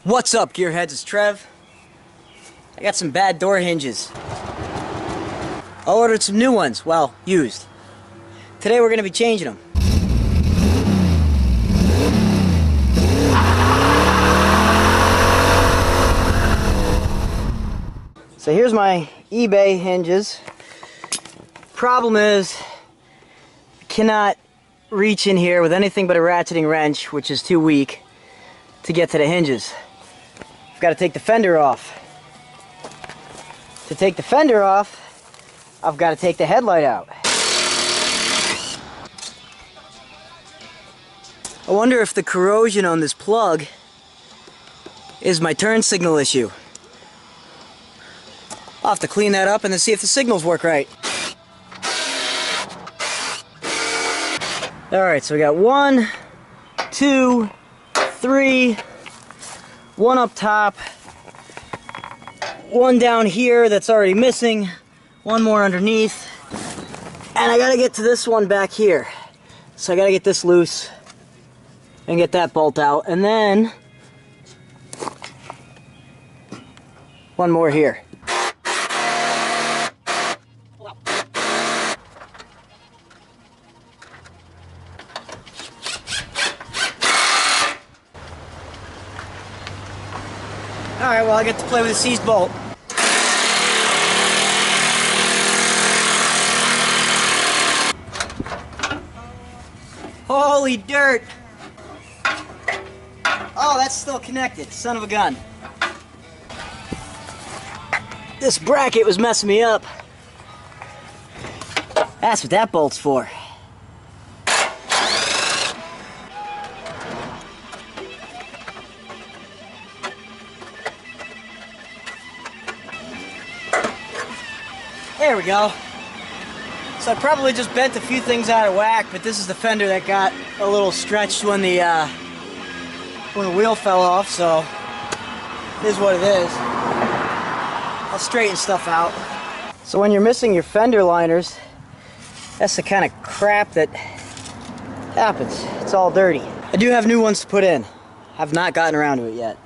What's up, gearheads? It's Trev. I got some bad door hinges. I ordered some new ones, well, used. Today we're going to be changing them. So here's my eBay hinges. Problem is, I cannot reach in here with anything but a ratcheting wrench, which is too weak, to get to the hinges. I've got to take the fender off. To take the fender off, I've got to take the headlight out. I wonder if the corrosion on this plug is my turn signal issue. I'll have to clean that up and then see if the signals work right. Alright, so we got 1, 2, 3, one up top, one down here that's already missing, one more underneath, and I gotta get to this one back here. So I gotta get this loose and get that bolt out, and then one more here. Alright, well I get to play with a seized bolt. Holy dirt! Oh, that's still connected, son of a gun. This bracket was messing me up. That's what that bolt's for. There we go. So I probably just bent a few things out of whack, but this is the fender that got a little stretched when the wheel fell off, so it is what it is. I'll straighten stuff out. So when you're missing your fender liners, that's the kind of crap that happens. It's all dirty. I do have new ones to put in. I've not gotten around to it yet.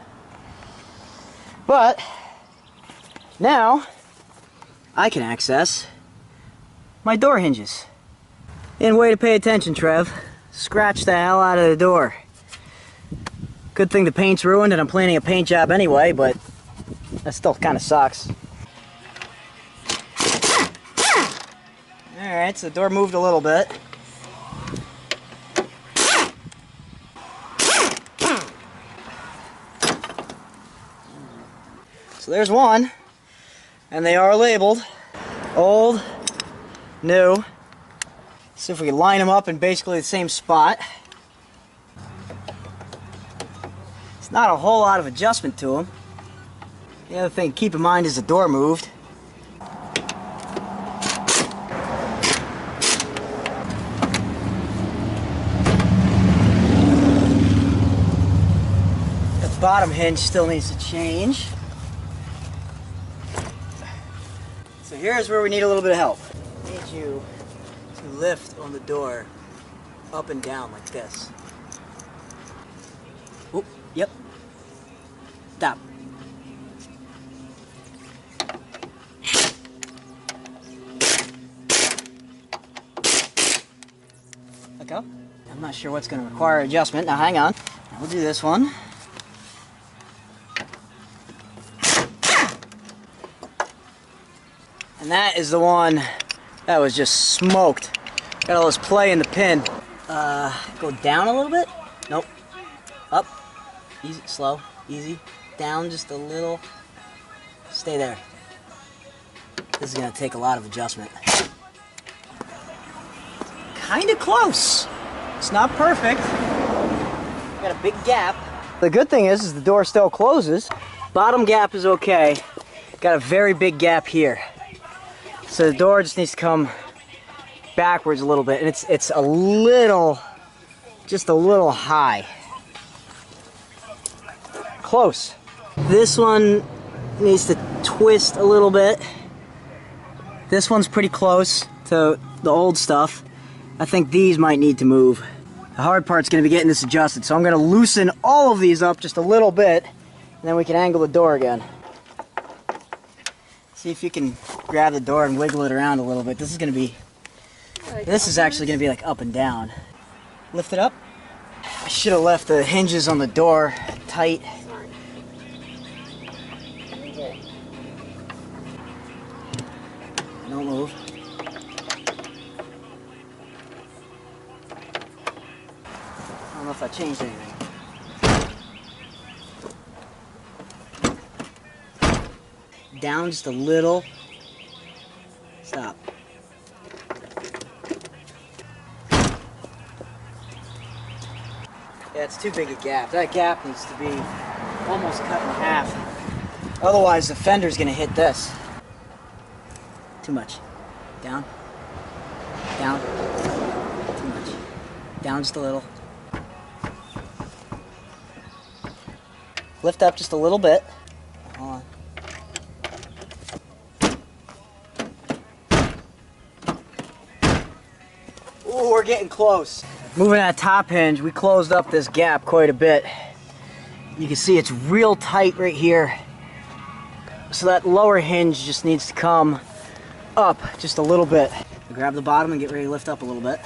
But now I can access my door hinges. And way to pay attention, Trev. Scratch the hell out of the door. Good thing the paint's ruined and I'm planning a paint job anyway, but that still kind of sucks. Alright, so the door moved a little bit. So there's one. And they are labeled old, new. See if we can line them up in basically the same spot. It's not a whole lot of adjustment to them. The other thing to keep in mind is the door moved. The bottom hinge still needs to change. So here's where we need a little bit of help. I need you to lift on the door up and down like this. Oop, yep. Stop. Let go. I'm not sure what's going to require adjustment. Now hang on. We'll do this one. And that is the one that was just smoked. Got all this play in the pin. Go down a little bit. Nope. Up. Easy, slow, easy. Down just a little. Stay there. This is gonna take a lot of adjustment. Kinda close. It's not perfect. Got a big gap. The good thing is the door still closes. Bottom gap is okay. Got a very big gap here. So the door just needs to come backwards a little bit, and it's a little, just a little high. Close. This one needs to twist a little bit. This one's pretty close to the old stuff. I think these might need to move. The hard part's going to be getting this adjusted, so I'm going to loosen all of these up just a little bit then we can angle the door again. See if you can grab the door and wiggle it around a little bit. This is going to be, this is actually going to be like up and down. Lift it up. I should have left the hinges on the door tight. Don't move. I don't know if that changed anything. Down just a little. Stop. Yeah, it's too big a gap. That gap needs to be almost cut in half. Otherwise, the fender's gonna hit this. Too much. Down. Down. Too much. Down just a little. Lift up just a little bit. Hold on. Ooh, we're getting close. Moving that top hinge, we closed up this gap quite a bit. You can see it's real tight right here. So that lower hinge just needs to come up just a little bit. Grab the bottom and get ready to lift up a little bit.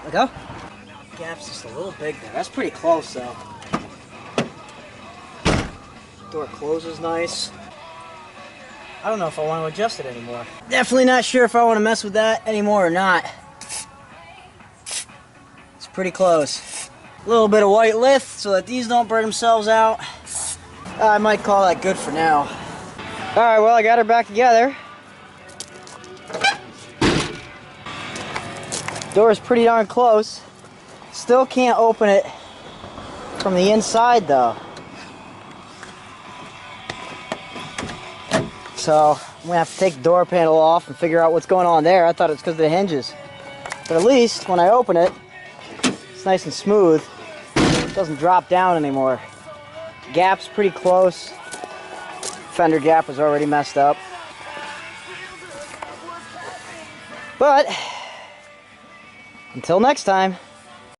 Let go. Gap's just a little big there. That's pretty close though. Door closes nice. I don't know if I want to adjust it anymore. Definitely not sure if I want to mess with that anymore or not. It's pretty close. A little bit of white lift so that these don't burn themselves out. I might call that good for now. Alright, well I got her back together. Door's pretty darn close. Still can't open it from the inside though. So I'm gonna have to take the door panel off and figure out what's going on there. I thought it was because of the hinges. But at least when I open it, it's nice and smooth. It doesn't drop down anymore. Gap's pretty close. Fender gap was already messed up. But until next time.